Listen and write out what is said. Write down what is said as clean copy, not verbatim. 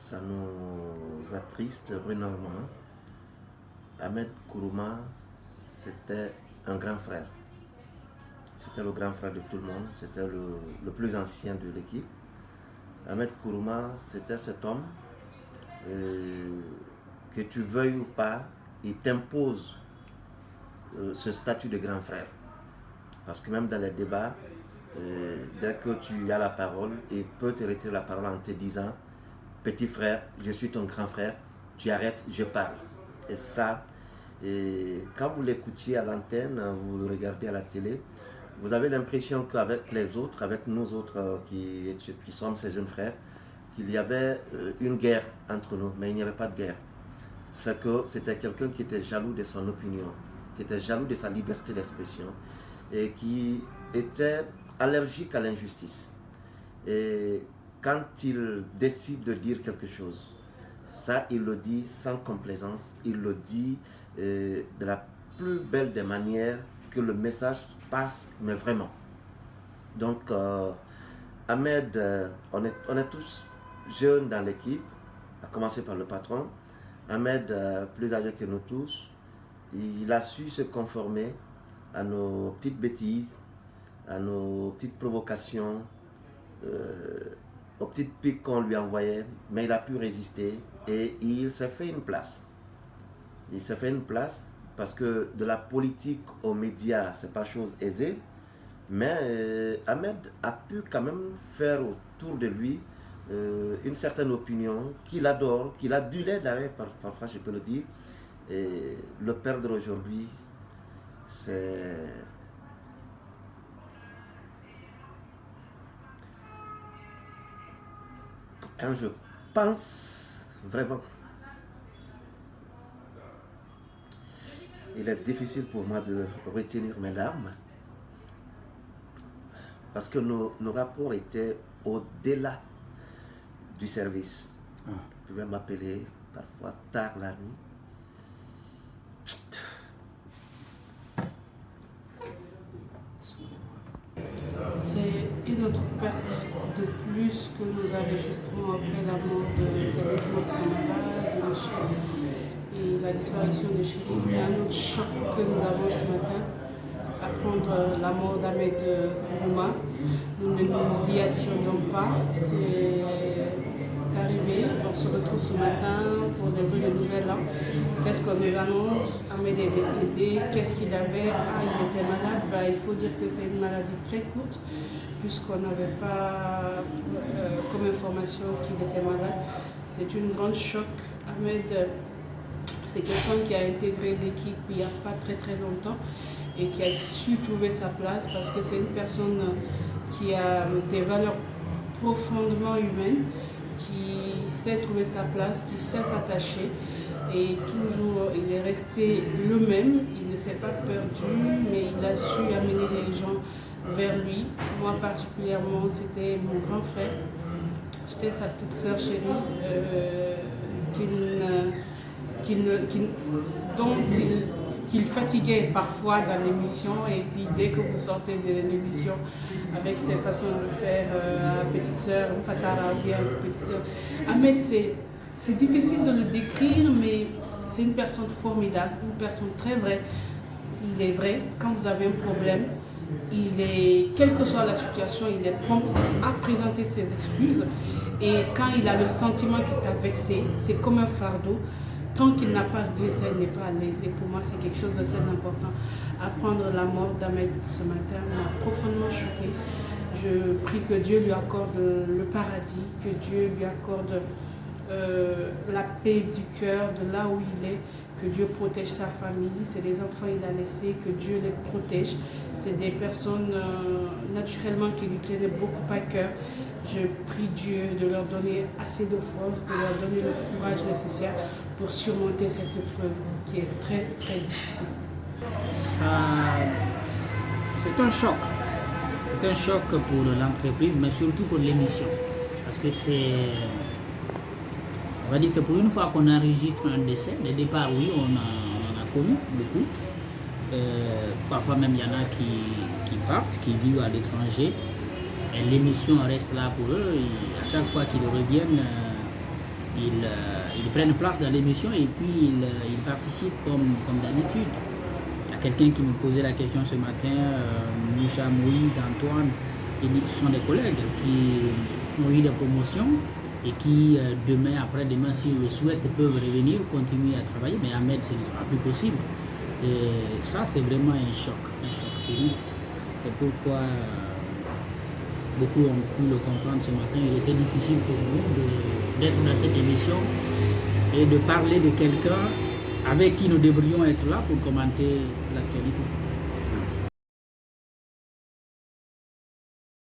ça nous attriste énormément. Ahmed Kourouma, c'était un grand frère. C'était le grand frère de tout le monde, c'était le plus ancien de l'équipe. Ahmed Kourouma, c'était cet homme, que tu veuilles ou pas, il t'impose ce statut de grand frère. Parce que même dans les débats, dès que tu as la parole, il peut te retirer la parole en te disant « Petit frère, je suis ton grand frère, tu arrêtes, je parle ». Et ça, quand vous l'écoutiez à l'antenne, vous le regardez à la télé, vous avez l'impression qu'avec les autres, avec nous autres qui sommes ses jeunes frères, qu'il y avait une guerre entre nous, mais il n'y avait pas de guerre. C'est que c'était quelqu'un qui était jaloux de son opinion, qui était jaloux de sa liberté d'expression et qui était allergique à l'injustice. Et quand il décide de dire quelque chose, ça il le dit sans complaisance, il le dit de la plus belle des manières, que le message passe, mais vraiment. Donc Ahmed, on est tous jeunes dans l'équipe, à commencer par le patron. Ahmed, plus âgé que nous tous, il a su se conformer à nos petites bêtises, à nos petites provocations, aux petites piques qu'on lui envoyait, mais il a pu résister et il s'est fait une place. Il s'est fait une place parce que de la politique aux médias, c'est pas chose aisée, mais Ahmed a pu quand même faire autour de lui une certaine opinion qu'il adore, qu'il adulait d'ailleurs, parfois je peux le dire, et le perdre aujourd'hui, c'est... Quand je pense vraiment, il est difficile pour moi de retenir mes larmes parce que nos rapports étaient au-delà du service. Vous pouvez m'appeler parfois tard la nuit. C'est une autre perte de plus que nous enregistrons après la mort de Kadek Kamara, de Michel. Et la disparition de Chérif, c'est un autre choc que nous avons ce matin. Apprendre la mort d'Ahmed Kourouma. Nous ne nous y attendons pas. C'est arrivé. On se retrouve ce matin pour le vœu de nouvel an. Qu'est-ce qu'on nous annonce? Ahmed est décédé. Qu'est-ce qu'il avait? Ah, il était malade. Il faut dire que c'est une maladie très courte, puisqu'on n'avait pas comme information qu'il était malade. C'est une grande choc. Ahmed, c'est quelqu'un qui a intégré l'équipe il n'y a pas très longtemps et qui a su trouver sa place parce que c'est une personne qui a des valeurs profondément humaines, qui sait trouver sa place, qui sait s'attacher et toujours il est resté le même, il ne s'est pas perdu mais il a su amener les gens vers lui. Moi particulièrement, c'était mon grand frère, j'étais sa petite sœur chérie dont il fatiguait parfois dans l'émission, et puis dès que vous sortez de l'émission avec ses façons de faire, petite sœur, Fatara ou bien petite sœur. Ahmed, c'est difficile de le décrire, mais c'est une personne formidable, une personne très vraie. Il est vrai, quand vous avez un problème, quelle que soit la situation, il est prompt à présenter ses excuses, et quand il a le sentiment qu'il t'a vexé, c'est comme un fardeau. Tant qu'il n'a pas réglé ça, il n'est pas à l'aise. Et pour moi, c'est quelque chose de très important. Apprendre la mort d'Ahmed ce matin m'a profondément choquée. Je prie que Dieu lui accorde le paradis, que Dieu lui accorde la paix du cœur, de là où il est, que Dieu protège sa famille. C'est des enfants qu'il a laissés, que Dieu les protège. C'est des personnes naturellement qui lui tenaient beaucoup à cœur. Je prie Dieu de leur donner assez de force, de leur donner le courage nécessaire pour surmonter cette épreuve qui est très difficile. C'est un choc. C'est un choc pour l'entreprise, mais surtout pour l'émission. Parce que on va dire, c'est pour une fois qu'on enregistre un décès. Les départs, oui, on en a connu beaucoup. Parfois même, il y en a qui partent, qui vivent à l'étranger. Et l'émission reste là pour eux. Et à chaque fois qu'ils reviennent, ils prennent place dans l'émission et puis ils participent comme d'habitude. Il y a quelqu'un qui me posait la question ce matin, Micha, Moïse, Antoine, ce sont des collègues qui ont eu des promotions et qui demain, après-demain, s'ils le souhaitent, peuvent revenir, continuer à travailler, mais Ahmed, ce ne sera plus possible. Et ça, c'est vraiment un choc terrible. C'est pourquoi beaucoup ont pu le comprendre ce matin. Il était difficile pour nous d'être dans cette émission et de parler de quelqu'un avec qui nous devrions être là pour commenter l'actualité.